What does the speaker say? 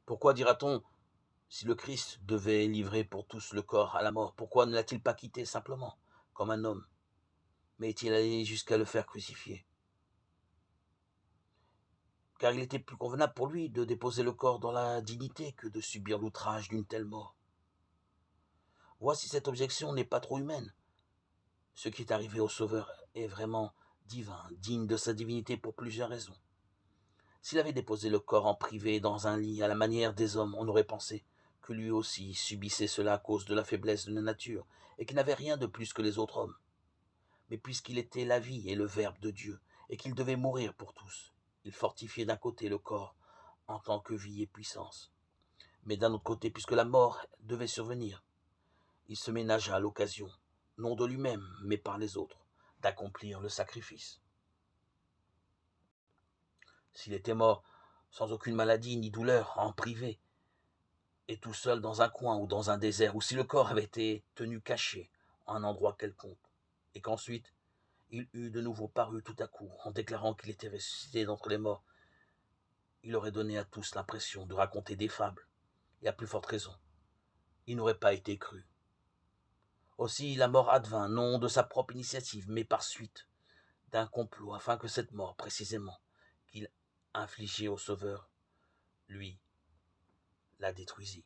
Pourquoi dira-t-on, si le Christ devait livrer pour tous le corps à la mort, pourquoi ne l'a-t-il pas quitté simplement, comme un homme, mais est-il allé jusqu'à le faire crucifier? Car il était plus convenable pour lui de déposer le corps dans la dignité que de subir l'outrage d'une telle mort. Voici cette objection n'est pas trop humaine. Ce qui est arrivé au Sauveur est vraiment divin, digne de sa divinité pour plusieurs raisons. S'il avait déposé le corps en privé dans un lit à la manière des hommes, on aurait pensé que lui aussi subissait cela à cause de la faiblesse de la nature, et qu'il n'avait rien de plus que les autres hommes. Mais puisqu'il était la vie et le Verbe de Dieu, et qu'il devait mourir pour tous, il fortifiait d'un côté le corps en tant que vie et puissance. Mais d'un autre côté, puisque la mort devait survenir, il se ménagea à l'occasion, non de lui-même, mais par les autres, d'accomplir le sacrifice. S'il était mort sans aucune maladie ni douleur, en privé, et tout seul dans un coin ou dans un désert, ou si le corps avait été tenu caché en un endroit quelconque, et qu'ensuite il eût de nouveau paru tout à coup en déclarant qu'il était ressuscité d'entre les morts, il aurait donné à tous l'impression de raconter des fables, et à plus forte raison, il n'aurait pas été cru. Aussi la mort advint non de sa propre initiative, mais par suite d'un complot, afin que cette mort, précisément, qu'il infligeait au Sauveur, lui, la détruisit.